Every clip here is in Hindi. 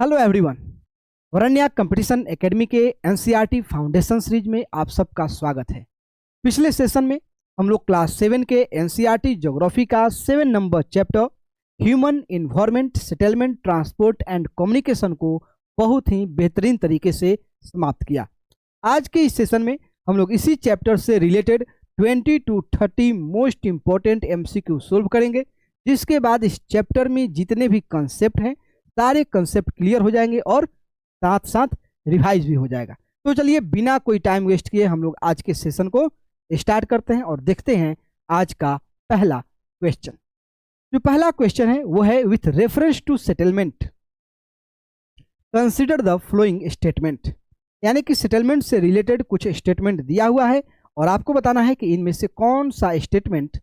Hello everyone. Varanya competition academy के एनसीईआरटी फाउंडेशन सीरीज में आप सबका स्वागत है। पिछले सेशन में हम लोग क्लास 7 के एनसीईआरटी ज्योग्राफी का 7 number chapter human environment settlement transport and communication को बहुत ही बेहतरीन तरीके से समाप्त किया। आज के इस सेशन में हम लोग इसी चैप्टर से related 20 to 30 most important MCQ solve करेंगे, जिसके बाद इस चैप्टर में जितने भी कंसेप्ट हैं सारे कंसेप्ट क्लियर हो जाएंगे और साथ साथ रिवाइज भी हो जाएगा। तो चलिए बिना कोई टाइम वेस्ट किए हम लोग आज के सेशन को स्टार्ट करते हैं और देखते हैं आज का पहला क्वेश्चन। जो पहला क्वेश्चन है वो है with reference to settlement consider the following statement, यानी कि सेटलमेंट से रिलेटेड कुछ स्टेटमेंट दिया हुआ है और आपको बताना है कि इनमें से कौन सा स्टेटमेंट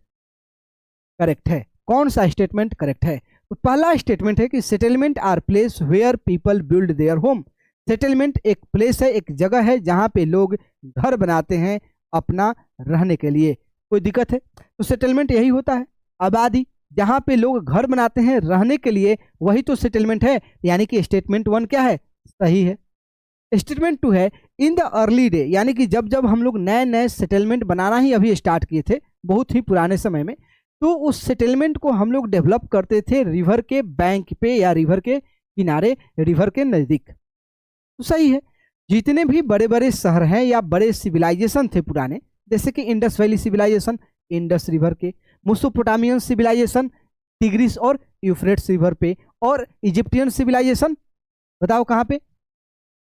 करेक्ट है, कौन सा स्टेटमेंट करेक्ट है। तो पहला स्टेटमेंट है कि settlement are place where people build their home. Settlement एक प्लेस है, एक जगह है जहां पे लोग घर बनाते हैं अपना रहने के लिए। कोई दिक्कत है? तो सेटलमेंट यही होता है, आबादी, जहां पे लोग घर बनाते हैं रहने के लिए, वही तो सेटलमेंट है। यानी कि स्टेटमेंट 1 क्या है? सही है। स्टेटमेंट 2 है इन द अर्ली डे, यानी कि जब जब हम लोग नए नए सेटलमेंट बनाना ही अभी स्टार्ट किए थे बहुत ही पुराने समय में, तो उस सेटलमेंट को हम लोग डेवलप करते थे रिवर के बैंक पे या रिवर के किनारे, रिवर के नज़दीक। तो सही है। जितने भी बड़े बड़े शहर हैं या बड़े सिविलाइजेशन थे पुराने, जैसे कि Indus valley civilisation Indus river के, मेसोपोटामियन सिविलाइजेशन टिग्रिस और यूफ्रेट्स रिवर पे, और इजिप्टियन सिविलाइजेशन बताओ कहाँ पे?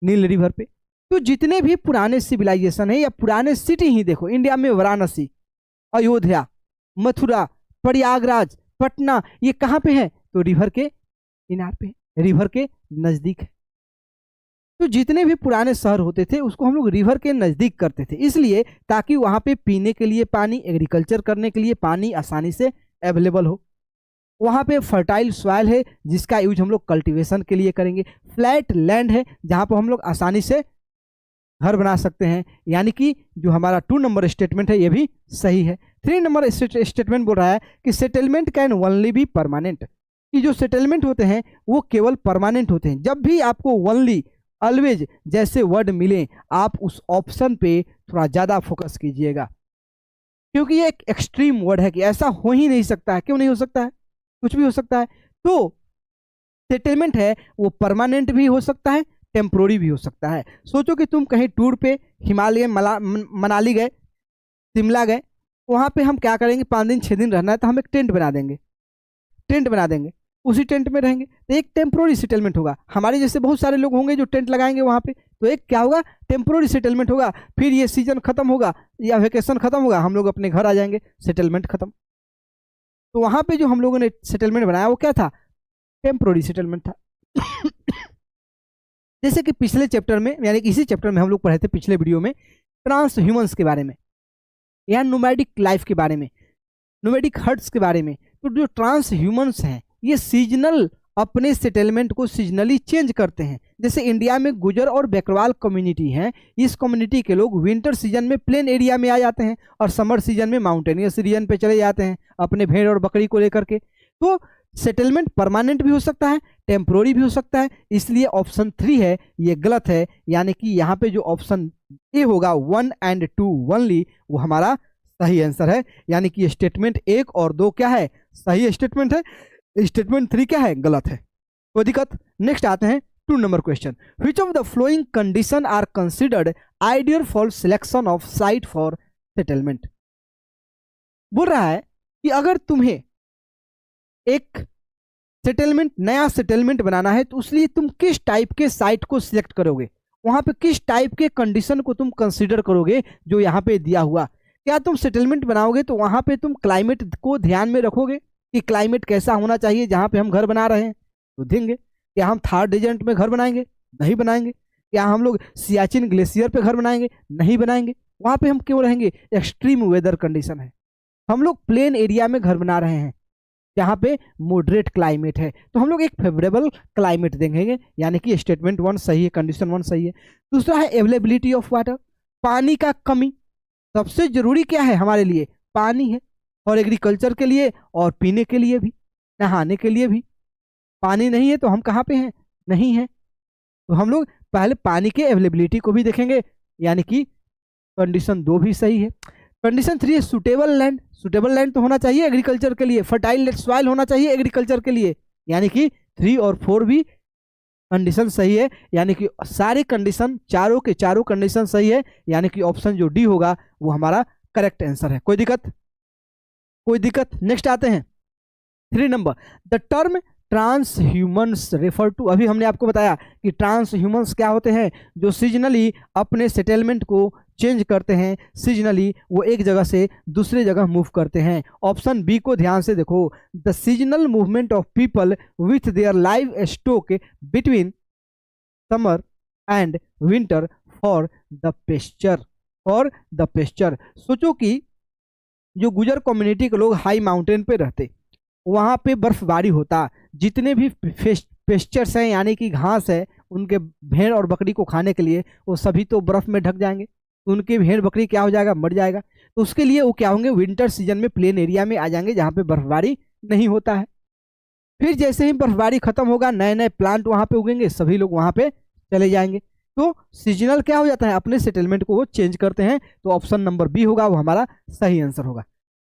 नील रिवर पे। तो जितने भी पुराने सिविलाइजेशन है या पुराने सिटी ही देखो इंडिया में, वाराणसी, अयोध्या, मथुरा, प्रयागराज, पटना, ये कहाँ पे है? तो रिवर के किनारे पे, रिवर के नजदीक है। तो जितने भी पुराने शहर होते थे उसको हम लोग रिवर के नजदीक करते थे, इसलिए ताकि वहां पे पीने के लिए पानी, एग्रीकल्चर करने के लिए पानी आसानी से अवेलेबल हो। वहां पे फर्टाइल सॉइल है जिसका यूज हम लोग कल्टीवेशन के लिए करेंगे। फ्लैट लैंड है जहां पर हम लोग आसानी से घर बना सकते हैं। यानी कि जो हमारा 2 नंबर स्टेटमेंट है ये भी सही है। 3 नंबर स्टेटमेंट बोल रहा है कि settlement can only be permanent, कि जो सेटलमेंट होते हैं वो केवल परमानेंट होते हैं। जब भी आपको ओनली, ऑलवेज जैसे वर्ड मिले आप उस ऑप्शन पे थोड़ा ज़्यादा फोकस कीजिएगा, क्योंकि ये एक एक्सट्रीम वर्ड है कि ऐसा हो ही नहीं सकता है। क्यों नहीं हो सकता है? कुछ भी हो सकता है। तो सेटलमेंट है वो परमानेंट भी हो सकता है, टेम्प्रोरी भी हो सकता है। सोचो कि तुम कहीं टूर पे हिमालय मनाली गए, शिमला गए, वहाँ पे हम क्या करेंगे? 5 दिन 6 दिन रहना है तो हम एक टेंट बना देंगे, टेंट बना देंगे, उसी टेंट में रहेंगे। तो एक टेम्प्रोरी सेटलमेंट होगा। हमारे जैसे बहुत सारे लोग होंगे जो टेंट लगाएंगे वहाँ पे, तो एक क्या होगा? टेम्प्रोरी सेटलमेंट होगा। फिर ये सीजन खत्म होगा या वेकेशन खत्म होगा, हम लोग अपने घर आ जाएंगे, सेटलमेंट खत्म। तो वहाँ पे जो हम लोगों ने सेटलमेंट बनाया वो क्या था? टेम्प्रोरी सेटलमेंट था। जैसे कि पिछले चैप्टर में, यानी कि इसी चैप्टर में हम लोग पढ़े थे पिछले वीडियो में ट्रांस ह्यूमंस के बारे में या नोमैडिक लाइफ के बारे में, नोमैडिक हट्स के बारे में। तो जो ट्रांस ह्यूमंस हैं ये सीजनल, अपने सेटलमेंट को सीजनली चेंज करते हैं। जैसे इंडिया में गुजर और बैकरवाल कम्युनिटी हैं, इस कम्युनिटी के लोग विंटर सीजन में प्लेन एरिया में आ जाते हैं और समर सीजन में माउंटेनियस रीजन पे चले जाते हैं अपने भेड़ और बकरी को लेकर के। तो सेटलमेंट परमानेंट भी हो सकता है, टेम्प्रोरी भी हो सकता है, इसलिए ऑप्शन 3 है ये गलत है। यानी कि यहाँ पे जो ऑप्शन ए होगा 1 and 2 ओनली, वो हमारा सही आंसर है। यानी कि स्टेटमेंट 1 और 2 क्या है? सही स्टेटमेंट है। स्टेटमेंट 3 क्या है? गलत है। कोई दिक्कत? नेक्स्ट आते हैं 2 number question. Which of the following condition are considered ideal for selection of site for settlement. बोल रहा है कि अगर तुम्हें एक सेटलमेंट, नया सेटलमेंट बनाना है तो उसलिए तुम किस टाइप के साइट को सिलेक्ट करोगे, वहां पे किस टाइप के कंडीशन को तुम कंसीडर करोगे जो यहाँ पे दिया हुआ। क्या तुम सेटलमेंट बनाओगे तो वहां पे तुम क्लाइमेट को ध्यान में रखोगे कि क्लाइमेट कैसा होना चाहिए जहां पे हम घर बना रहे हैं? तो देंगे। क्या हम थार डेजर्ट में घर बनाएंगे? नहीं बनाएंगे। क्या हम लोग सियाचिन ग्लेशियर पे घर बनाएंगे? नहीं बनाएंगे। वहां पे हम क्यों रहेंगे? एक्सट्रीम वेदर कंडीशन है, हम लोग प्लेन एरिया में घर बना रहे हैं जहाँ पे मॉडरेट क्लाइमेट है, तो हम लोग एक फेवरेबल क्लाइमेट देंगे। यानी कि स्टेटमेंट 1 सही है, कंडीशन 1 सही है। दूसरा है अवेलेबिलिटी ऑफ वाटर, पानी का कमी। सबसे जरूरी क्या है हमारे लिए? पानी है, और एग्रीकल्चर के लिए और पीने के लिए भी, नहाने के लिए भी। पानी नहीं है तो हम कहाँ पे हैं? नहीं है। तो हम लोग पहले पानी के अवेलेबिलिटी को भी देखेंगे, यानी कि कंडीशन 2 भी सही है। कंडीशन 3 है सुटेबल लैंड। सुटेबल लैंड तो होना चाहिए एग्रीकल्चर के लिए, फर्टाइल सॉइल होना चाहिए एग्रीकल्चर के लिए, यानी कि 3 और 4 भी कंडीशन सही है, यानी कि सारे कंडीशन चारों के चारों कंडीशन सही है, यानी कि ऑप्शन जो डी होगा वो हमारा करेक्ट आंसर है। कोई दिक्कत? कोई दिक्कत? नेक्स्ट आते हैं 3 number. The term transhumance refer to, अभी हमने आपको बताया कि ट्रांस ह्यूमन्स क्या होते हैं, जो सीजनली अपने सेटलमेंट को चेंज करते हैं, सीजनली वो एक जगह से दूसरे जगह मूव करते हैं। ऑप्शन बी को ध्यान से देखो, the seasonal movement of people with their live stock between summer and winter for the pasture. For the pasture, सोचो कि जो गुजर कम्युनिटी के लोग हाई माउंटेन पे रहते, वहाँ पे बर्फबारी होता, जितने भी पेस्चर्स हैं यानी कि घास है उनके भेड़ और बकरी को खाने के लिए, वो सभी तो बर्फ में ढक जाएंगे, तो उनके भेड़ बकरी क्या हो जाएगा, मर जाएगा। तो उसके लिए वो क्या होंगे, विंटर सीजन में प्लेन एरिया में आ जाएंगे जहाँ पे बर्फबारी नहीं होता है। फिर जैसे ही बर्फबारी खत्म होगा, नए नए प्लांट वहाँ पे उगेंगे, सभी लोग वहाँ पे चले जाएंगे। तो सीजनल क्या हो जाता है, अपने सेटलमेंट को वो चेंज करते हैं। तो ऑप्शन नंबर बी होगा वो हमारा सही आंसर होगा।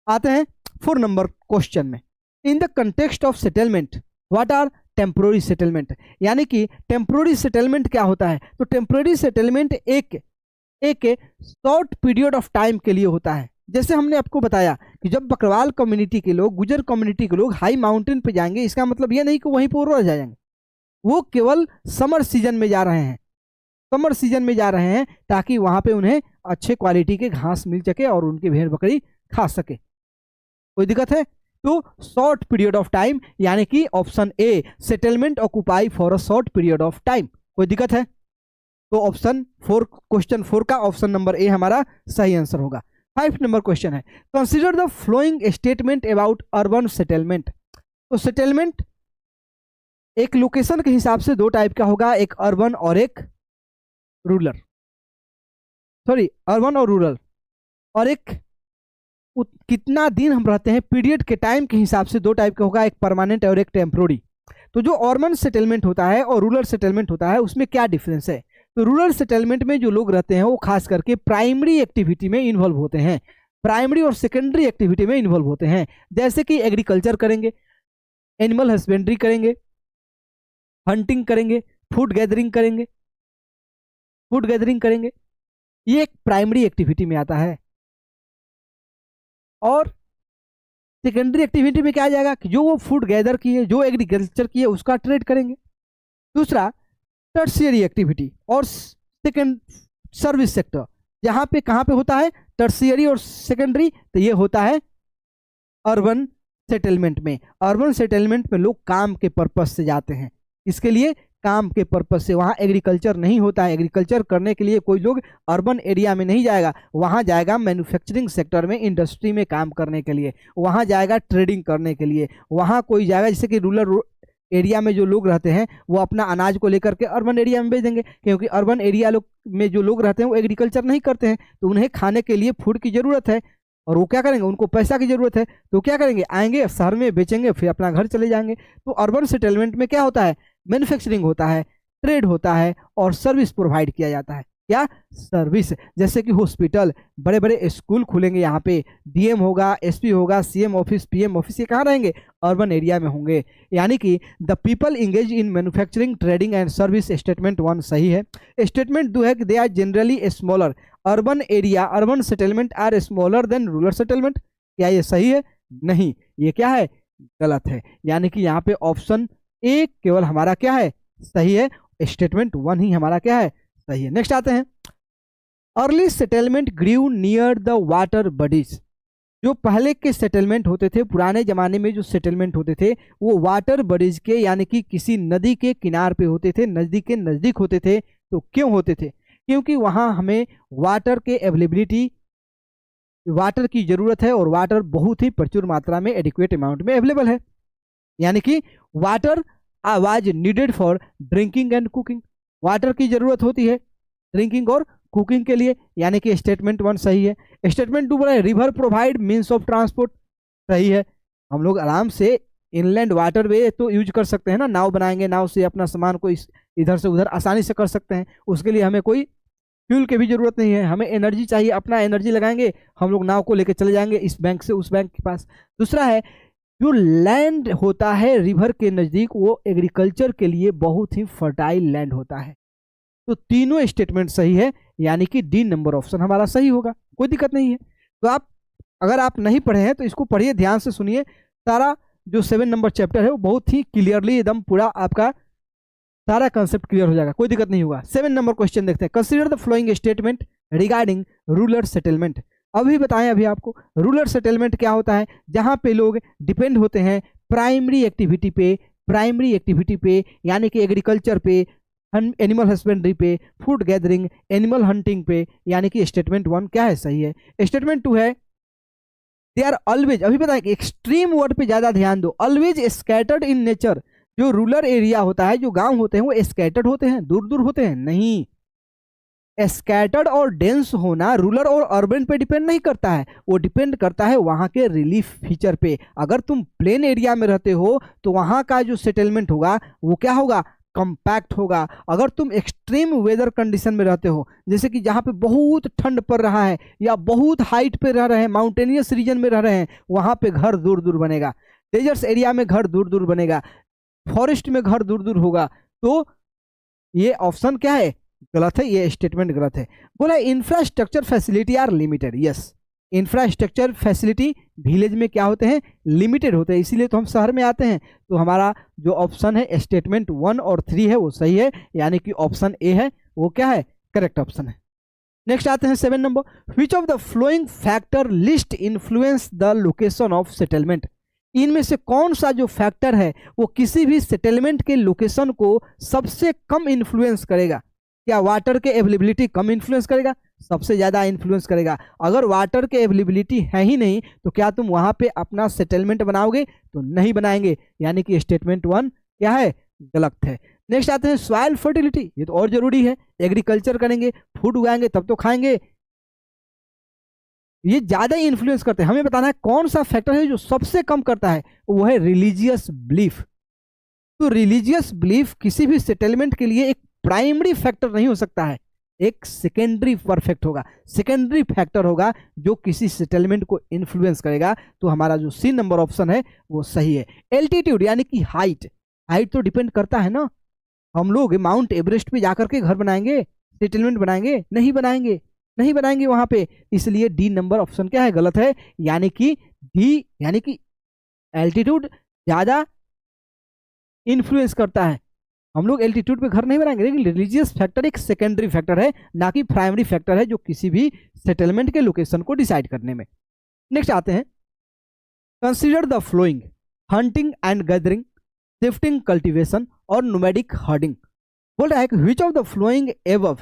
आते हैं 4 नंबर क्वेश्चन में। In the context of settlement what are temporary settlement, यानी कि टेम्पोररी सेटलमेंट क्या होता है। तो टेम्पोररी सेटलमेंट एक शॉर्ट पीरियड ऑफ टाइम के लिए होता है। जैसे हमने आपको बताया कि जब बकरवाल कम्युनिटी के लोग, गुजर कम्युनिटी के लोग हाई माउंटेन पे जाएंगे, इसका मतलब ये नहीं कि वहीं पर रह जाएंगे, वो केवल समर सीजन में जा रहे हैं, समर सीजन में जा रहे हैं ताकि वहां पे उन्हें अच्छे क्वालिटी के घास मिल सके और उनकी भेड़ बकरी खा सके। कोई दिक्कत है? तो शॉर्ट पीरियड ऑफ टाइम, यानी कि option A settlement occupy for a short period of time. कोई दिक्कत है? तो ऑप्शन 4, क्वेश्चन 4 का ऑप्शन नंबर ए हमारा सही आंसर होगा। 5 नंबर क्वेश्चन है, consider the following statement about urban settlement. तो सेटलमेंट एक लोकेशन के हिसाब से 2 टाइप का होगा, एक अर्बन और एक रूरल, सॉरी अर्बन और रूरल, और एक कितना दिन हम रहते हैं, पीरियड के टाइम के हिसाब से 2 टाइप का होगा, एक परमानेंट और एक टेम्पोररी। तो जो अर्बन सेटलमेंट होता है और रूरल सेटलमेंट होता है उसमें क्या डिफरेंस है। तो रूरल सेटलमेंट में जो लोग रहते हैं वो खास करके प्राइमरी एक्टिविटी में इन्वॉल्व होते हैं, प्राइमरी और सेकेंडरी एक्टिविटी में इन्वॉल्व होते हैं, जैसे कि एग्रीकल्चर करेंगे, एनिमल हस्बेंड्री करेंगे, हंटिंग करेंगे, फूड गैदरिंग करेंगे, ये एक प्राइमरी एक्टिविटी में आता है। और सेकेंडरी एक्टिविटी में क्या आ जाएगा कि जो वो फूड गैदर किए, जो एग्रीकल्चर किए उसका ट्रेड करेंगे। दूसरा टर्शियरी एक्टिविटी और सेकेंड सर्विस सेक्टर, जहां पे कहां पे होता है टर्शियरी और सेकेंडरी, तो ये होता है अर्बन सेटलमेंट में। अर्बन सेटलमेंट में लोग काम के पर्पस से जाते हैं, इसके लिए काम के पर्पस से, वहाँ एग्रीकल्चर नहीं होता है। एग्रीकल्चर करने के लिए कोई लोग अर्बन एरिया में नहीं जाएगा, वहाँ जाएगा मैन्युफैक्चरिंग सेक्टर में, इंडस्ट्री में काम करने के लिए, वहाँ जाएगा ट्रेडिंग करने के लिए, वहाँ कोई जाएगा, जैसे कि रूरल एरिया में जो लोग रहते हैं वो अपना अनाज को लेकर के अर्बन एरिया में भेज देंगे, क्योंकि अर्बन एरिया में जो लोग रहते हैं वो एग्रीकल्चर नहीं करते हैं, तो उन्हें खाने के लिए फूड की ज़रूरत है, और वो क्या करेंगे, उनको पैसा की ज़रूरत है, तो क्या करेंगे, आएंगे शहर में बेचेंगे, फिर अपना घर चले जाएंगे। तो अर्बन सेटलमेंट में क्या होता है, मैन्युफैक्चरिंग होता है, ट्रेड होता है और सर्विस प्रोवाइड किया जाता है। क्या सर्विस, जैसे कि हॉस्पिटल, बड़े बड़े स्कूल खुलेंगे, यहाँ पे डीएम होगा, एसपी होगा, सीएम ऑफिस, पीएम ऑफिस, ये कहाँ रहेंगे, अर्बन एरिया में होंगे। यानी कि the people engage in manufacturing, trading and service, statement 1 सही है। स्टेटमेंट 2 है कि they are generally smaller, urban area, urban settlement are smaller than rural settlement. क्या ये सही है? नहीं, ये क्या है, गलत है। यानी कि यहाँ पे ऑप्शन ए केवल हमारा क्या है, सही है, स्टेटमेंट 1 ही हमारा क्या है, सही है। नेक्स्ट आते हैं, early settlement grew near the water bodies. जो पहले के सेटलमेंट होते थे, पुराने जमाने में जो सेटलमेंट होते थे वो वाटर बॉडीज के, यानी कि किसी नदी के किनार पे होते थे, नदी के नज़दीक होते थे। तो क्यों होते थे? क्योंकि वहाँ हमें वाटर के अवेलेबिलिटी, वाटर की ज़रूरत है, और वाटर बहुत ही प्रचुर मात्रा में एडिक्वेट अमाउंट में अवेलेबल है। यानी कि water was needed for drinking and cooking, water की ज़रूरत होती है ड्रिंकिंग और कुकिंग के लिए, यानी कि स्टेटमेंट 1 सही है। स्टेटमेंट 2 बोला है river provide means of transport, सही है, हम लोग आराम से इनलैंड वाटरवे तो यूज कर सकते हैं ना, नाव बनाएंगे, नाव से अपना सामान को इधर से उधर आसानी से कर सकते हैं, उसके लिए हमें कोई फ्यूल की भी जरूरत नहीं है, हमें एनर्जी चाहिए, अपना एनर्जी लगाएंगे, हम लोग नाव को लेकर चले जाएंगे इस बैंक से उस बैंक के पास। दूसरा है जो लैंड होता है रिवर के नज़दीक वो एग्रीकल्चर के लिए बहुत ही फर्टाइल लैंड होता है। तो तीनों स्टेटमेंट सही है, यानी कि डी नंबर ऑप्शन हमारा सही होगा, कोई दिक्कत नहीं है। तो आप अगर आप नहीं पढ़े हैं तो इसको पढ़िए, ध्यान से सुनिए, सारा जो 7 नंबर चैप्टर है वो बहुत ही क्लियरली एकदम पूरा आपका सारा कंसेप्ट क्लियर हो जाएगा, कोई दिक्कत नहीं होगा। 7 नंबर क्वेश्चन देखते हैं। Consider the following statement regarding rural settlement. अभी बताएं अभी आपको, रूरल सेटलमेंट क्या होता है, जहां पे लोग डिपेंड होते हैं प्राइमरी एक्टिविटी पे यानी कि एग्रीकल्चर पे, एनिमल हस्बेंड्री पे, फूड गैदरिंग, एनिमल हंटिंग पे, यानी कि स्टेटमेंट 1 क्या है, सही है। स्टेटमेंट 2 है दे आर ऑलवेज, अभी बताएं कि एक्सट्रीम वर्ड पे ज्यादा ध्यान दो, ऑलवेज स्कैटर्ड इन नेचर। जो रूरल एरिया होता है, जो गांव होते हैं वो स्कैटर्ड होते हैं, दूर दूर होते हैं, नहीं। स्कैटर्ड और डेंस होना रूरल और अर्बन पे डिपेंड नहीं करता है, वो डिपेंड करता है वहां के रिलीफ फीचर पे। अगर तुम प्लेन एरिया में रहते हो तो वहां का जो सेटलमेंट होगा वो क्या होगा, कंपैक्ट होगा। अगर तुम एक्सट्रीम वेदर कंडीशन में रहते हो, जैसे कि जहां पे बहुत ठंड पड़ रहा है या बहुत हाइट पे रह रहे हैं, माउंटेनियस रीजन में रह रहे हैं, वहां पे घर दूर दूर बनेगा। डेजर्ट्स एरिया में घर दूर दूर बनेगा, फॉरेस्ट में घर दूर दूर होगा। तो ये ऑप्शन क्या है, गलत है, ये स्टेटमेंट गलत है। बोला infrastructure facility are limited, yes, infrastructure facility village में क्या होते हैं, लिमिटेड होते हैं, इसीलिए तो हम शहर में आते हैं। तो हमारा जो ऑप्शन है स्टेटमेंट 1 और 3 है वो सही है, यानी कि ऑप्शन ए है वो क्या है, करेक्ट ऑप्शन है। नेक्स्ट आते हैं 7 number, which of the flowing factor list influence the location of settlement. इनमें से कौन सा जो फैक्टर है वो किसी भी सेटलमेंट के लोकेशन को सबसे कम इन्फ्लुएंस करेगा। क्या वाटर के अवेलेबिलिटी कम इन्फ्लुएंस करेगा, सबसे ज़्यादा इन्फ्लुएंस करेगा। अगर वाटर के अवेलेबिलिटी है ही नहीं तो क्या तुम वहां पे अपना सेटलमेंट बनाओगे, तो नहीं बनाएंगे, यानी कि स्टेटमेंट 1 क्या है, गलत है। नेक्स्ट आते हैं सॉइल फर्टिलिटी, ये तो और जरूरी है, एग्रीकल्चर करेंगे, फूड उगाएंगे तब तो खाएंगे, ये ज्यादा इन्फ्लुएंस करते हैं। हमें बताना है कौन सा फैक्टर है जो सबसे कम करता है, वो है रिलीजियस बिलीफ। तो रिलीजियस बिलीफ किसी भी सेटलमेंट के लिए एक प्राइमरी फैक्टर नहीं हो सकता है, एक सेकेंडरी परफेक्ट होगा, सेकेंडरी फैक्टर होगा जो किसी सेटलमेंट को इन्फ्लुएंस करेगा। तो हमारा जो सी नंबर ऑप्शन है वो सही है। एल्टीट्यूड यानी कि हाइट, हाइट तो डिपेंड करता है ना। हम लोग माउंट एवरेस्ट पे जाकर के घर बनाएंगे, सेटलमेंट बनाएंगे, नहीं बनाएंगे, नहीं बनाएंगे वहां पे, इसलिए डी नंबर ऑप्शन क्या है, गलत है, यानी कि डी, यानी कि एल्टीट्यूड ज्यादा इन्फ्लुएंस करता है। हम लोग एल्टीट्यूड पे घर नहीं बनाएंगे, लेकिन रिलीजियस फैक्टर एक सेकेंडरी फैक्टर है, ना कि प्राइमरी फैक्टर है जो किसी भी सेटलमेंट के लोकेशन को डिसाइड करने में। नेक्स्ट आते हैं, consider the flowing hunting and gathering, shifting cultivation और नोमैडिक हर्डिंग। बोल रहा है कि which of the flowing above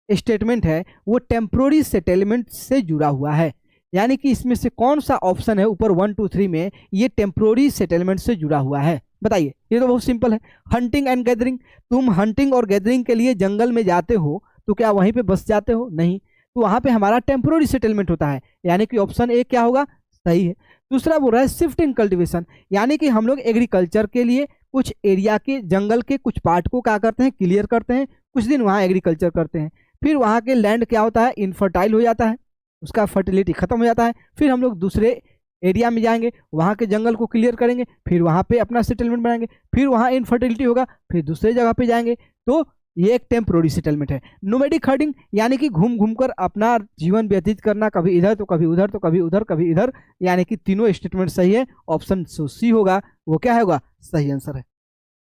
statement है वो टेम्पोररी सेटलमेंट से जुड़ा हुआ है, यानी कि इसमें से कौन सा ऑप्शन है ऊपर 1 2 3 में ये टेम्पोररी सेटलमेंट से जुड़ा हुआ है, बताइए। ये तो बहुत सिंपल है, हंटिंग एंड गैदरिंग। तुम हंटिंग और गैदरिंग के लिए जंगल में जाते हो तो क्या वहीं पे बस जाते हो, नहीं, तो वहां पे हमारा टेम्पोररी सेटलमेंट होता है, यानी कि ऑप्शन ए क्या होगा, सही है। दूसरा बोल रहा है शिफ्टिंग कल्टीवेशन, यानी कि हम लोग एग्रीकल्चर के लिए कुछ एरिया के जंगल के कुछ पार्ट को क्या करते हैं, क्लियर करते हैं, कुछ दिन वहाँ एग्रीकल्चर करते हैं, फिर वहाँ के लैंड क्या होता है, इनफर्टाइल हो जाता है, उसका फर्टिलिटी खत्म हो जाता है, फिर हम लोग दूसरे एरिया में जाएंगे, वहाँ के जंगल को क्लियर करेंगे, फिर वहाँ पे अपना सेटलमेंट बनाएंगे, फिर वहाँ इनफर्टिलिटी होगा, फिर दूसरे जगह पे जाएंगे, तो ये एक टेम्पोररी सेटलमेंट है। नोमैडिक हर्डिंग यानी कि घूम घूम कर अपना जीवन व्यतीत करना, कभी इधर तो कभी उधर, तो कभी उधर कभी इधर, यानी कि तीनों स्टेटमेंट सही है, ऑप्शन सी होगा वो क्या होगा, सही आंसर है।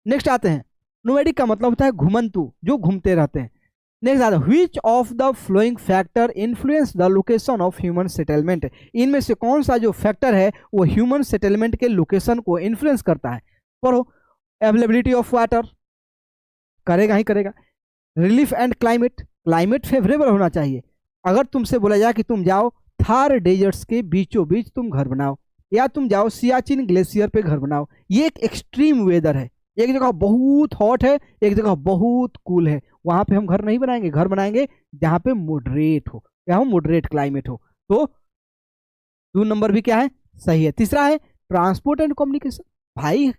नेक्स्ट आते हैं, नोमैडिक का मतलब होता है घुमंतु, जो घूमते रहते हैं। नेक्स्ट आता है, which of the flowing factor influence the location of human settlement. इनमें से कौन सा जो फैक्टर है वो ह्यूमन सेटलमेंट के लोकेशन को इन्फ्लुएंस करता है, पढ़ो। अवेलेबिलिटी ऑफ वाटर, करेगा ही करेगा। Relief and climate, climate favourable होना चाहिए। अगर तुमसे बोला जाए कि तुम जाओ थार डेजर्ट्स के बीचों बीच तुम घर बनाओ, या तुम जाओ सियाचिन ग्लेशियर पे घर बनाओ, ये एक एक्सट्रीम वेदर है, एक जगह बहुत हॉट है, एक जगह बहुत कूल है, वहां पे हम घर नहीं बनाएंगे, घर बनाएंगे जहां पे मॉडरेट हो, क्या हो, मॉडरेट क्लाइमेट हो। तो 2 नंबर भी क्या है, सही है। तीसरा है ट्रांसपोर्ट एंड कम्युनिकेशन, भाई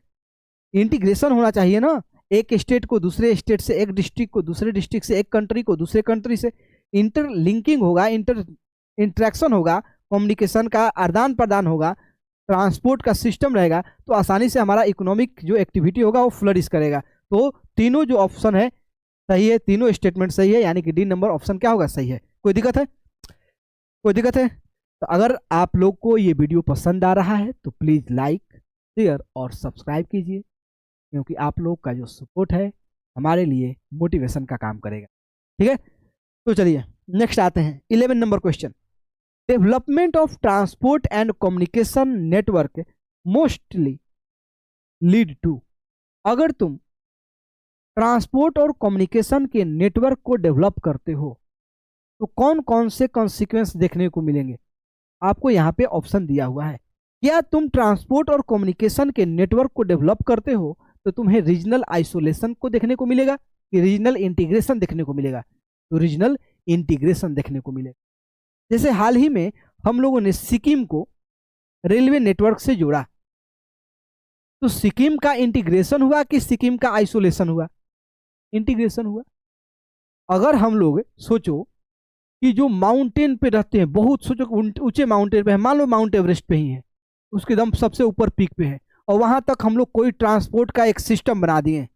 इंटीग्रेशन होना चाहिए ना, एक स्टेट को दूसरे स्टेट से, एक डिस्ट्रिक्ट को दूसरे डिस्ट्रिक्ट से, एक कंट्री को दूसरे कंट्री से इंटरलिंकिंग होगा, इंटरेक्शन होगा, कम्युनिकेशन का आदान प्रदान होगा, ट्रांसपोर्ट का सिस्टम रहेगा, तो आसानी से हमारा इकोनॉमिक जो एक्टिविटी होगा वो फ्लरिश करेगा। तो तीनों जो ऑप्शन है सही है, तीनों स्टेटमेंट सही है, यानी कि डी नंबर ऑप्शन क्या होगा, सही है। कोई दिक्कत है? कोई दिक्कत है? तो अगर आप लोग को ये वीडियो पसंद आ रहा है तो प्लीज़ लाइक, शेयर और सब्सक्राइब कीजिए, क्योंकि आप लोग का जो सपोर्ट है हमारे लिए मोटिवेशन का काम करेगा। ठीक है, तो चलिए नेक्स्ट आते हैं 11 number question. Development of transport and communication network mostly lead to, अगर तुम ट्रांसपोर्ट और कम्युनिकेशन के नेटवर्क को डेवलप करते हो तो कौन कौन से कॉन्सिक्वेंस देखने को मिलेंगे? आपको यहाँ पे ऑप्शन दिया हुआ है। क्या तुम ट्रांसपोर्ट और कम्युनिकेशन के नेटवर्क को डेवलप करते हो तो तुम्हें रीजनल आइसोलेशन को देखने को मिलेगा कि रीजनल इंटीग्रेशन देखने को मिलेगा? तो रीजनल इंटीग्रेशन देखने को मिलेगा। जैसे हाल ही में हम लोगों ने सिक्किम को रेलवे नेटवर्क से जोड़ा, तो सिक्किम का इंटीग्रेशन हुआ कि सिक्किम का आइसोलेशन हुआ? इंटीग्रेशन हुआ। अगर हम लोग सोचो कि जो माउंटेन पे रहते हैं, बहुत सोचो ऊंचे माउंटेन पे है, मान लो माउंट एवरेस्ट पे ही है, उसके दम सबसे ऊपर पीक पे है, और वहां तक हम लोग कोई ट्रांसपोर्ट का एक सिस्टम बना दिए,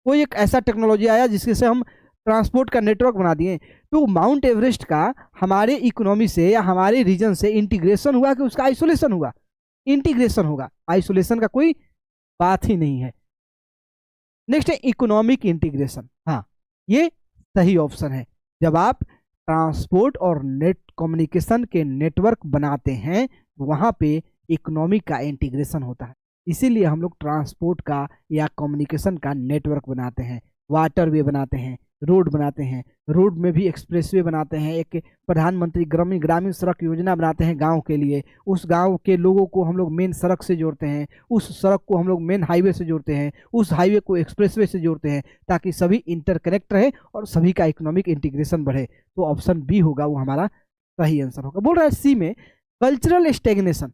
कोई एक ऐसा टेक्नोलॉजी आया जिसके से हम ट्रांसपोर्ट का नेटवर्क बना दिए, तो माउंट एवरेस्ट का हमारे इकोनॉमी से या हमारे रीजन से इंटीग्रेशन हुआ कि उसका आइसोलेशन हुआ? इंटीग्रेशन होगा, आइसोलेशन का कोई बात ही नहीं है। नेक्स्ट है इकोनॉमिक इंटीग्रेशन। हाँ, ये सही ऑप्शन है। जब आप ट्रांसपोर्ट और नेट कम्युनिकेशन के नेटवर्क बनाते हैं वहां पे इकोनॉमिक का इंटीग्रेशन होता है, इसीलिए हम लोग ट्रांसपोर्ट का या कम्युनिकेशन का नेटवर्क बनाते हैं, वाटरवे बनाते हैं, रोड बनाते हैं, रोड में भी एक्सप्रेसवे बनाते हैं, एक प्रधानमंत्री ग्रामीण सड़क योजना बनाते हैं गांव के लिए, उस गांव के लोगों को हम लोग मेन सड़क से जोड़ते हैं, उस सड़क को हम लोग मेन हाईवे से जोड़ते हैं, उस हाईवे को एक्सप्रेसवे से जोड़ते हैं, ताकि सभी इंटरकनेक्ट रहे और सभी का इकोनॉमिक इंटीग्रेशन बढ़े। तो ऑप्शन बी होगा वो हमारा सही आंसर होगा। बोल रहा है सी में कल्चरल स्टेग्नेशन।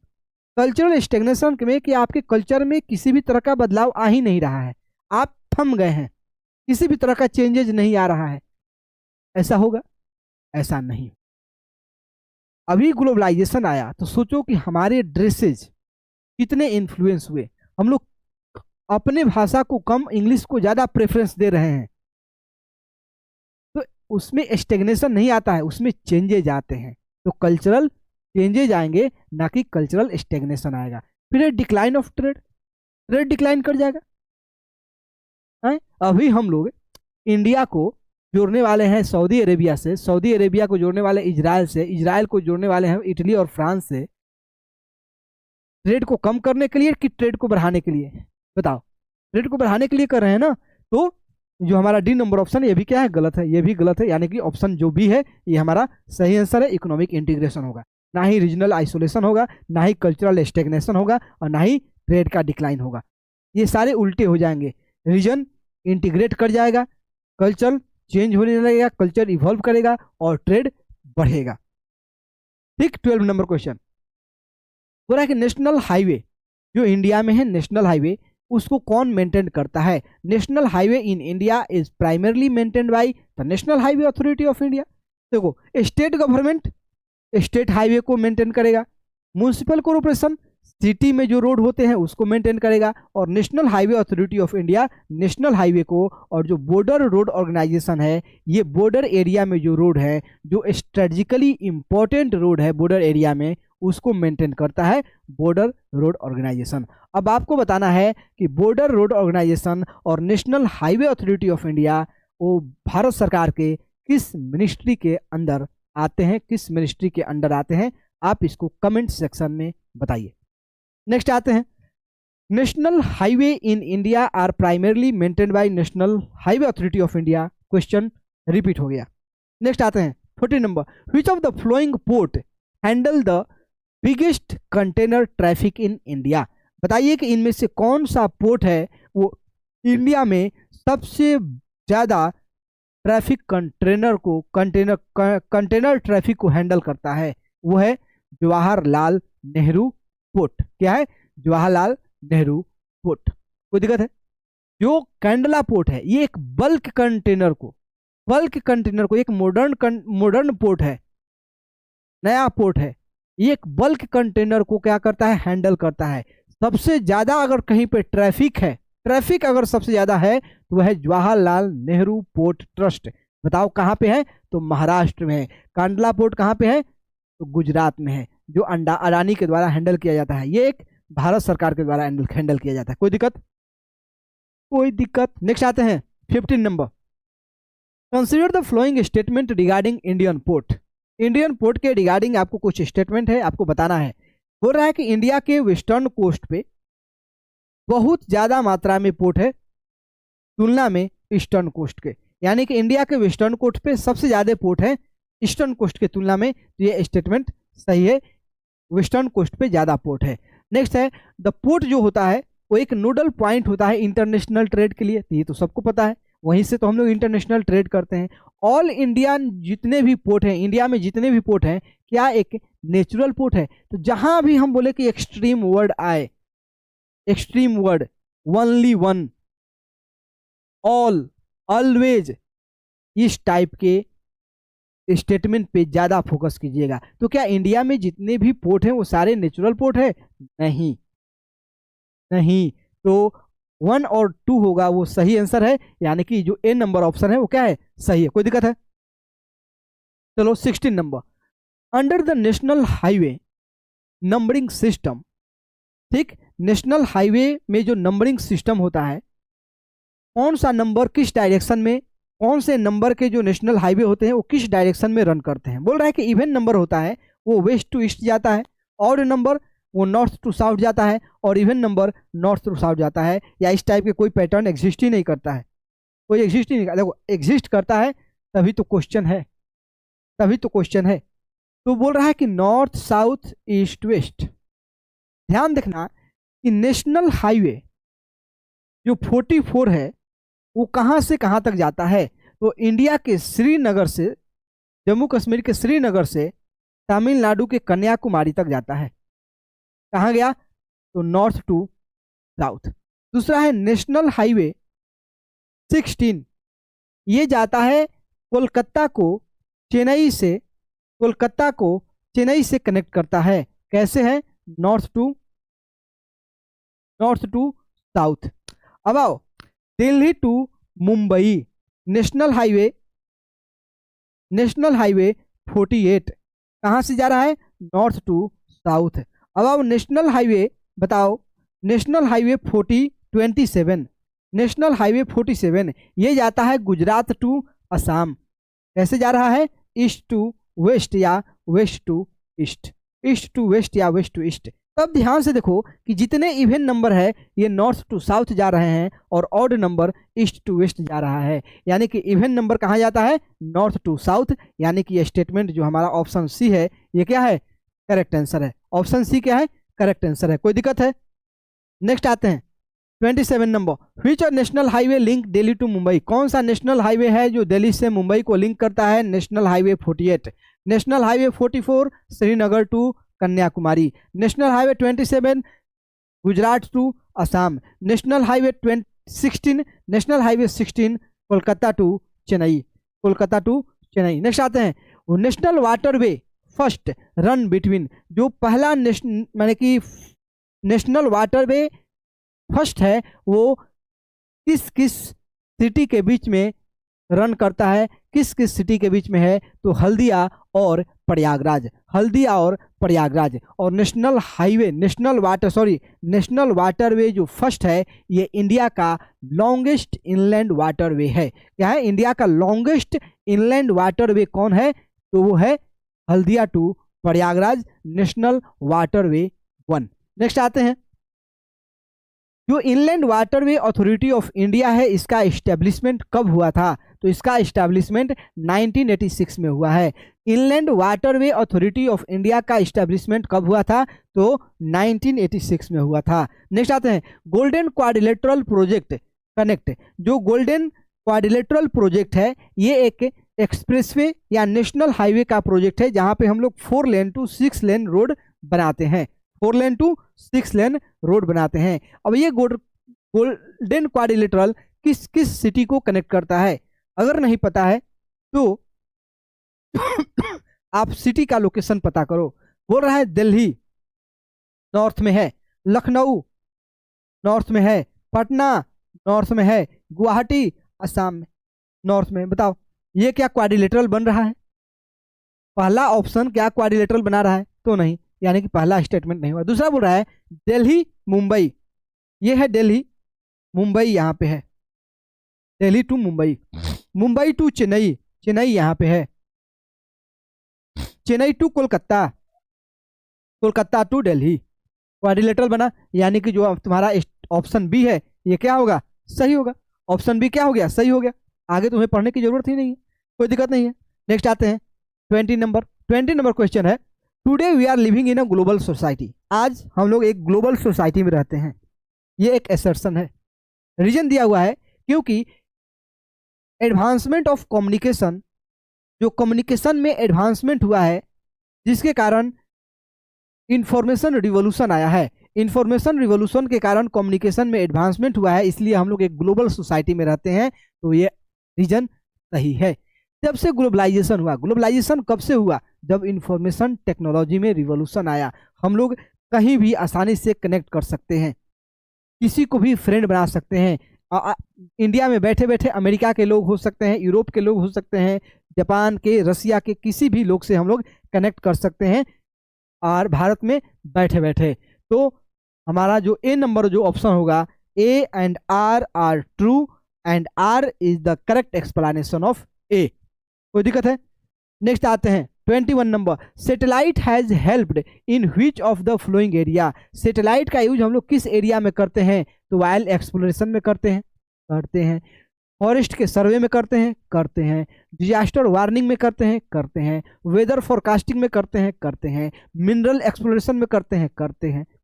कल्चरल स्टेग्नेशन में कि आपके कल्चर में किसी भी तरह का बदलाव आ ही नहीं रहा है, आप थम गए हैं, किसी भी तरह का चेंजेज नहीं आ रहा है, ऐसा होगा? ऐसा नहीं। अभी ग्लोबलाइजेशन आया तो सोचो कि हमारे ड्रेसेज कितने इन्फ्लुएंस हुए, हम लोग अपने भाषा को कम, इंग्लिश को ज्यादा प्रेफरेंस दे रहे हैं, तो उसमें स्टेग्नेशन नहीं आता है, उसमें चेंजेज आते हैं। तो कल्चरल चेंजेज आएंगे, ना कि कल्चरल स्टेग्नेशन आएगा। फिर decline of trade, trade decline कर जाएगा। अभी हम लोग इंडिया को जोड़ने वाले हैं सऊदी अरेबिया से, सऊदी अरेबिया को जोड़ने वाले इजराइल से, इजराइल को जोड़ने वाले हैं इटली और फ्रांस से, ट्रेड को कम करने के लिए कि ट्रेड को बढ़ाने के लिए? बताओ, ट्रेड को बढ़ाने के लिए कर रहे हैं ना। तो जो हमारा डी नंबर ऑप्शन ये भी क्या है, गलत है, ये भी गलत है, यानी कि ऑप्शन जो भी है ये हमारा सही आंसर है। इकोनॉमिक इंटीग्रेशन होगा, ना ही रीजनल आइसोलेशन होगा, ना ही कल्चरल स्टेग्नेशन होगा, और ना ही ट्रेड का डिक्लाइन होगा। ये सारे उल्टे हो जाएंगे। रीजन इंटीग्रेट कर जाएगा, कल्चर चेंज होने लगेगा, कल्चर इवॉल्व करेगा और ट्रेड बढ़ेगा। ठीक, 12 नंबर क्वेश्चन हो रहा है कि नेशनल हाईवे जो इंडिया में है, नेशनल हाईवे उसको कौन मेंटेन करता है? National highway in India is primarily maintained by the national Highway Authority of India. देखो, स्टेट गवर्नमेंट स्टेट हाईवे को मेंटेन करेगा, म्युनिसिपल कॉर्पोरेशन सिटी में जो रोड होते हैं उसको मेंटेन करेगा, और national Highway Authority of India national highway को, और जो बॉर्डर रोड ऑर्गेनाइजेशन है ये बॉर्डर एरिया में जो रोड है, जो स्ट्रेटेजिकली इंपॉर्टेंट रोड है बॉर्डर एरिया में, उसको मेंटेन करता है बॉर्डर रोड ऑर्गेनाइजेशन। अब आपको बताना है कि बॉर्डर रोड ऑर्गेनाइजेशन और national Highway Authority of India वो भारत सरकार के किस मिनिस्ट्री के अंदर आते हैं, किस मिनिस्ट्री के अंडर आते हैं? आप इसको कमेंट सेक्शन में बताइए। नेक्स्ट आते हैं, national highway in India are primarily maintained by National Highway Authority of India. Question repeat हो गया। नेक्स्ट आते हैं 14 number, which of the following port handle the biggest container traffic in India? बताइए कि इनमें से कौन सा पोर्ट है वो इंडिया में सबसे ज्यादा ट्रैफिक कंटेनर ट्रैफिक को हैंडल करता है? वो है जवाहरलाल नेहरू पोर्ट। क्या है? जवाहरलाल नेहरू पोर्ट, कोई दिक्कत है? जो कैंडला पोर्ट है ये एक बल्क कंटेनर को एक मॉडर्न पोर्ट है, नया पोर्ट है, ये एक बल्क कंटेनर को क्या करता है, हैंडल करता है। सबसे ज्यादा अगर कहीं पे ट्रैफिक अगर सबसे ज्यादा है तो वह है जवाहरलाल नेहरू पोर्ट ट्रस्ट। बताओ कहाँ पे है? तो महाराष्ट्र में है। कांडला पोर्ट कहाँ पे है? तो गुजरात में है, जो अडानी के द्वारा हैंडल किया जाता है। ये एक भारत सरकार के द्वारा हैंडल किया जाता है। कोई दिक्कत? कोई दिक्कत? नेक्स्ट आते हैं 15 number. Consider the following statement regarding Indian port. Indian port के रिगार्डिंग आपको कुछ स्टेटमेंट है, आपको बताना है। बोल रहा है कि इंडिया के वेस्टर्न कोस्ट पे बहुत ज्यादा मात्रा में पोर्ट है तुलना में ईस्टर्न कोस्ट के, यानी कि इंडिया के वेस्टर्न कोस्ट पे सबसे ज्यादा पोर्ट है ईस्टर्न कोस्ट के तुलना में। तो ये स्टेटमेंट सही है, वेस्टर्न कोस्ट पे ज्यादा पोर्ट है। नेक्स्ट है, द पोर्ट जो होता है वो एक नोडल पॉइंट होता है इंटरनेशनल ट्रेड के लिए, ये तो सबको पता है, वहीं से तो हम लोग इंटरनेशनल ट्रेड करते हैं। ऑल इंडिया जितने भी पोर्ट हैं, इंडिया में जितने भी पोर्ट हैं, क्या एक नेचुरल पोर्ट है? तो जहां भी हम बोले कि एक्सट्रीम वर्ड आए, extreme word, only one, all, always, इस टाइप के स्टेटमेंट पे ज्यादा फोकस कीजिएगा। तो क्या इंडिया में जितने भी पोर्ट हैं वो सारे नेचुरल पोर्ट है? नहीं, नहीं। तो 1 और 2 होगा वो सही आंसर है, यानी कि जो ए नंबर ऑप्शन है वो क्या है, सही है। कोई दिक्कत है? चलो 16 number. Under the national highway numbering system, ठीक, नेशनल हाईवे में जो नंबरिंग सिस्टम होता है, कौन सा नंबर किस डायरेक्शन में, कौन से नंबर के जो नेशनल हाईवे होते हैं वो किस डायरेक्शन में रन करते हैं? बोल रहा है कि इवन नंबर होता है वो वेस्ट टू ईस्ट जाता है, ऑड नंबर वो नॉर्थ टू साउथ जाता है, और even number north to south जाता है। या इस टाइप के कोई पैटर्न एग्जिस्ट ही नहीं करता है, कोई एग्जिस्ट ही नहीं करता। देखो एग्जिस्ट करता है तभी तो क्वेश्चन है, तभी तो क्वेश्चन है। तो बोल रहा है कि नॉर्थ साउथ ईस्ट वेस्ट। ध्यान देखना कि नेशनल हाईवे जो 44 है वो कहाँ से कहाँ तक जाता है? तो इंडिया के श्रीनगर से, जम्मू कश्मीर के श्रीनगर से तमिलनाडु के कन्याकुमारी तक जाता है। कहाँ गया? तो नॉर्थ टू साउथ। दूसरा है नेशनल हाईवे 16, ये जाता है कोलकाता को चेन्नई से, कोलकाता को चेन्नई से कनेक्ट करता है। कैसे है? North to south. अब आओ Delhi to Mumbai, national highway 48 कहाँ से जा रहा है? North to south. अब आओ नेशनल हाईवे बताओ, नेशनल हाईवे 27, नेशनल हाईवे 47 ये जाता है गुजरात टू असम। कैसे जा रहा है? ईस्ट टू वेस्ट या west to east, east to west या वेस्ट टू ईस्ट। तब ध्यान से देखो कि जितने इवन नंबर है ये नॉर्थ टू साउथ जा रहे हैं और odd number east to west जा रहा है, यानी कि इवन नंबर कहाँ जाता है? North to south. यानी कि ये स्टेटमेंट जो हमारा ऑप्शन सी है ये क्या है? करेक्ट आंसर है। ऑप्शन सी क्या है? करेक्ट आंसर है। कोई दिक्कत है? नेक्स्ट आते हैं 27 number. Which national highway link Delhi to Mumbai? कौन सा नेशनल हाईवे है जो दिल्ली से मुंबई को लिंक करता है? National highway 48। National highway 44 Srinagar to Kanyakumari. National highway 27 Gujarat to Assam. National highway 16 Kolkata to Chennai, Kolkata to Chennai. Next आते हैं national waterway first run between, जो पहला माने कि नेशनल वाटरवे फर्स्ट है वो किस किस सिटी के बीच में रन करता है? किस किस सिटी के बीच में है? तो हल्दिया और प्रयागराज, हल्दिया और प्रयागराज। और नेशनल हाईवे, नेशनल वाटरवे जो फर्स्ट है ये इंडिया का लॉन्गेस्ट इनलैंड वाटरवे है। क्या है? इंडिया का लॉन्गेस्ट इनलैंड वाटरवे कौन है? तो वो है Haldia to Prayagraj, national waterway 1। Next आते हैं जो Inland Waterway Authority of India है, इसका इस्टेब्लिशमेंट कब हुआ था? तो इसका इस्टेब्लिशमेंट 1986 में हुआ है। Inland Waterway Authority of India का इस्टेब्लिशमेंट कब हुआ था? तो 1986 में हुआ था। नेक्स्ट आते हैं गोल्डन क्वाड्रिलेटरल प्रोजेक्ट कनेक्ट। जो गोल्डन क्वाड्रिलेटरल प्रोजेक्ट है ये एक एक्सप्रेसवे या नेशनल हाईवे का प्रोजेक्ट है जहां पे हम लोग 4 लेन टू 6 लेन रोड बनाते हैं, 4 लेन टू 6 लेन रोड बनाते हैं। अब ये गोल्डन क्वाड्रिलेटरल किस किस सिटी को कनेक्ट करता है? अगर नहीं पता है तो आप सिटी का लोकेशन पता करो। बोल रहा है दिल्ली नॉर्थ में है, लखनऊ नॉर्थ में है, पटना नॉर्थ में है, गुवाहाटी असम में नॉर्थ में। बताओ ये क्या क्वाड्रिलेटरल बन रहा है? पहला ऑप्शन क्या क्वाड्रिलेटरल बना रहा है? तो नहीं, यानी कि पहला स्टेटमेंट नहीं हुआ। दूसरा बोल रहा है दिल्ली मुंबई, ये है दिल्ली, मुंबई यहाँ पे है, दिल्ली टू मुंबई, मुंबई टू चेन्नई, चेन्नई यहाँ पे है, Chennai to Kolkata, Kolkata to Delhi. Quadrilateral बना, यानी कि जो अब तुम्हारा ऑप्शन बी है ये क्या होगा? सही होगा। ऑप्शन बी क्या हो गया? सही हो गया। आगे तुम्हें पढ़ने की जरूरत ही नहीं है, कोई दिक्कत नहीं है। नेक्स्ट आते हैं 20 नंबर क्वेश्चन है, today we are living in a global society. आज हम लोग एक ग्लोबल सोसाइटी में रहते हैं, ये एक असर्शन है। रीजन दिया हुआ है क्योंकि एडवांसमेंट ऑफ कम्युनिकेशन, जो कम्युनिकेशन में एडवांसमेंट हुआ है जिसके कारण इंफॉर्मेशन रिवॉल्यूशन आया है। इंफॉर्मेशन रिवॉल्यूशन के कारण कम्युनिकेशन में एडवांसमेंट हुआ है, इसलिए हम लोग एक ग्लोबल सोसाइटी में रहते हैं। तो ये रीजन सही है। जब से ग्लोबलाइजेशन हुआ, ग्लोबलाइजेशन कब से हुआ? जब इंफॉर्मेशन टेक्नोलॉजी में रिवॉल्यूशन आया। हम लोग कहीं भी आसानी से कनेक्ट कर सकते हैं, किसी को भी फ्रेंड बना सकते हैं। इंडिया में बैठे बैठे अमेरिका के लोग हो सकते हैं, यूरोप के लोग हो सकते हैं, जापान के, रसिया के, किसी भी लोग से हम लोग कनेक्ट कर सकते हैं और भारत में बैठे बैठे। तो हमारा जो ए नंबर जो ऑप्शन होगा, A and R are true and R is the correct explanation of A. कोई दिक्कत है? नेक्स्ट आते हैं 21 number, satellite has helped in which of the following area. Satellite का यूज हम लोग किस एरिया में करते हैं? तो वाइल्ड एक्सप्लोरेशन में करते हैं, फॉरेस्ट के सर्वे में करते हैं, डिजास्टर वार्निंग में करते हैं, वेदर फोरकास्टिंग में करते हैं, मिनरल एक्सप्लोरेशन में करते हैं।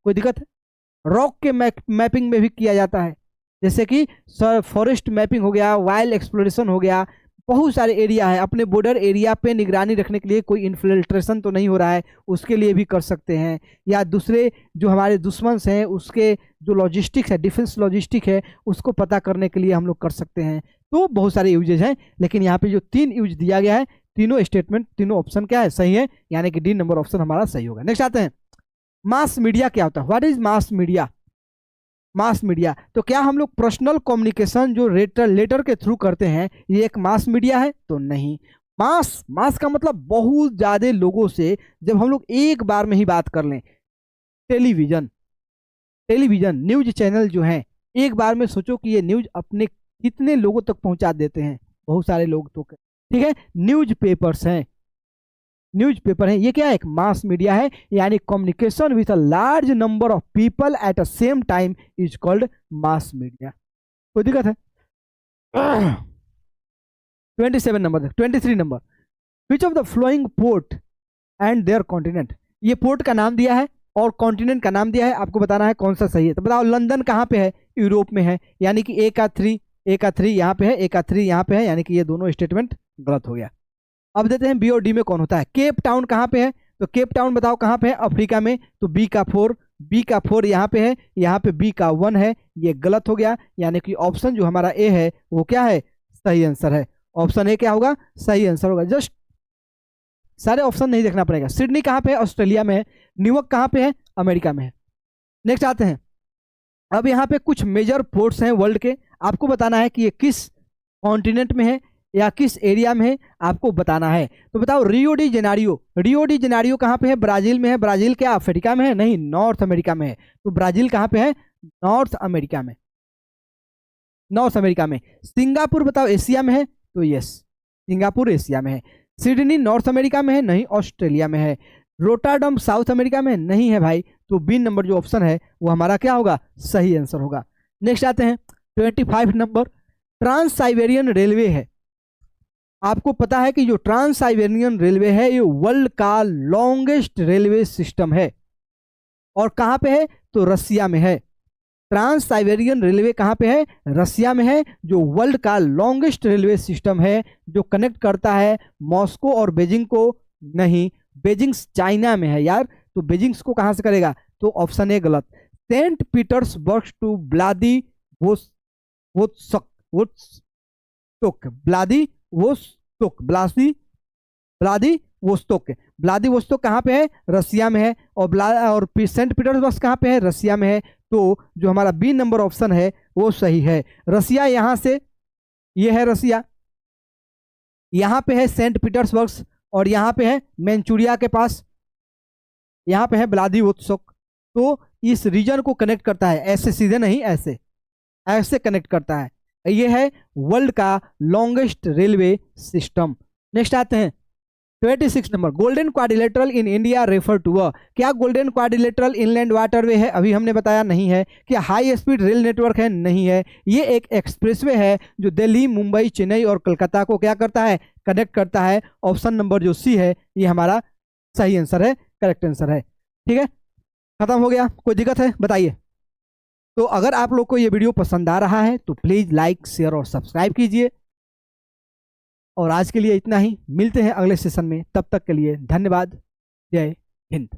कोई दिक्कत है? रॉक के मैपिंग में भी किया जाता है, जैसे कि फॉरेस्ट मैपिंग हो गया, वाइल्ड एक्सप्लोरेशन हो गया। बहुत सारे एरिया है, अपने बॉर्डर एरिया पे निगरानी रखने के लिए कोई इन्फिल्ट्रेशन तो नहीं हो रहा है, उसके लिए भी कर सकते हैं। या दूसरे जो हमारे दुश्मन हैं उसके जो लॉजिस्टिक्स है, डिफेंस लॉजिस्टिक है, उसको पता करने के लिए हम लोग कर सकते हैं। तो बहुत सारे यूजेज हैं, लेकिन यहाँ पे जो 3 यूज दिया गया है, तीनों स्टेटमेंट, तीनों ऑप्शन क्या है? सही है, यानी कि डी नंबर ऑप्शन हमारा सही होगा। नेक्स्ट आते हैं, मास मीडिया क्या होता है? What is mass media? Mass media तो क्या हम लोग पर्सनल कम्युनिकेशन जो लेटर के थ्रू करते हैं, ये एक मास मीडिया है? तो नहीं। मास का मतलब बहुत ज्यादा लोगों से जब हम लोग एक बार में ही बात कर लें। टेलीविजन न्यूज चैनल जो है, एक बार में सोचो कि ये न्यूज अपने कितने लोगों तक पहुंचा देते हैं, बहुत सारे लोग तो, ठीक है। न्यूज़पेपर्स हैं, न्यूज़पेपर है, ये क्या है? एक मास मीडिया है, यानी communication with a large number of people at a same time is called mass media. कोई दिक्कत है? 23 number, which of the following port and their continent. ये पोर्ट का नाम दिया है और कॉन्टिनेंट का नाम दिया है, आपको बताना है कौन सा सही है। तो बताओ लंदन कहाँ पे है? यूरोप में है, यानी कि ए का 3 यहाँ पे है, ए का 3 यहाँ पे है, यानी कि ये दोनों स्टेटमेंट गलत हो गया। अब देते हैं बी और डी में कौन होता है। केप टाउन कहाँ पे है? तो केप टाउन बताओ कहाँ पे है? अफ्रीका में। तो बी का 4 यहाँ पे है, यहाँ पे बी का 1 है, ये गलत हो गया, यानी कि ऑप्शन जो हमारा ए है वो क्या है? सही आंसर है। ऑप्शन ए क्या होगा? सही आंसर होगा। जस्ट सारे ऑप्शन नहीं देखना पड़ेगा। सिडनी कहाँ पे है? ऑस्ट्रेलिया में है। न्यूयॉर्क कहाँ पे है? अमेरिका में है। नेक्स्ट आते हैं, अब यहाँ पे कुछ मेजर पोर्ट्स हैं वर्ल्ड के, आपको बताना है कि ये किस कॉन्टिनेंट में है या किस एरिया में है, आपको बताना है। तो बताओ रियो डी जेनेरियो कहाँ पे है? ब्राजील में है। ब्राजील क्या अफ्रीका में है? नहीं, नॉर्थ अमेरिका में है। तो ब्राजील कहाँ पे है? नॉर्थ अमेरिका में। सिंगापुर बताओ एशिया में है? तो यस, सिंगापुर एशिया में है। सिडनी नॉर्थ अमेरिका में है? नहीं, ऑस्ट्रेलिया में है। रोटरडम साउथ अमेरिका में? नहीं है भाई। तो बी नंबर जो ऑप्शन है वो हमारा क्या होगा? सही आंसर होगा। नेक्स्ट आते हैं 25 नंबर, ट्रांस साइबेरियन रेलवे है। आपको पता है कि जो ट्रांस साइबेरियन रेलवे है ये वर्ल्ड का लॉन्गेस्ट रेलवे सिस्टम है, और कहाँ पे है? तो रसिया में है। ट्रांस साइबेरियन रेलवे कहाँ पे है? रसिया में है, जो वर्ल्ड का लॉन्गेस्ट रेलवे सिस्टम है, जो कनेक्ट करता है मॉस्को और बेजिंग को। नहीं, बेजिंग चाइना में है यार, तो बेजिंग को कहाँ से करेगा? तो ऑप्शन ए गलत। Saint Petersburg to Vladivostok, Vladivostok, Vladivostok. Vladivostok कहाँ पे है? रसिया में है। और सेंट पीटर्सबर्ग कहाँ पे है? रसिया में है। तो जो हमारा बी नंबर ऑप्शन है वो सही है। रसिया यहाँ से, ये है रसिया, यहाँ पे है सेंट पीटर्सबर्ग और यहाँ पे है मैनचूरिया के पास, यहाँ पे है व्लादिवोस्तोक। तो इस रीजन को कनेक्ट करता है, ऐसे सीधे नहीं, ऐसे ऐसे कनेक्ट करता है। ये है वर्ल्ड का लॉन्गेस्ट रेलवे सिस्टम। नेक्स्ट आते हैं 26 number, golden quadrilateral in India refer to a. क्या गोल्डन क्वाड्रिलेटरल इनलैंड वाटरवे है? अभी हमने बताया नहीं है। क्या हाई स्पीड रेल नेटवर्क है? नहीं है। ये एक एक्सप्रेसवे है जो दिल्ली, मुंबई, चेन्नई और कोलकाता को क्या करता है? कनेक्ट करता है। ऑप्शन नंबर जो सी है ये हमारा सही आंसर है, करेक्ट आंसर है। ठीक है, खत्म हो गया। कोई दिक्कत है बताइए। तो अगर आप लोग को ये वीडियो पसंद आ रहा है तो प्लीज़ लाइक, शेयर और सब्सक्राइब कीजिए। और आज के लिए इतना ही, मिलते हैं अगले सेशन में। तब तक के लिए धन्यवाद। जय हिंद।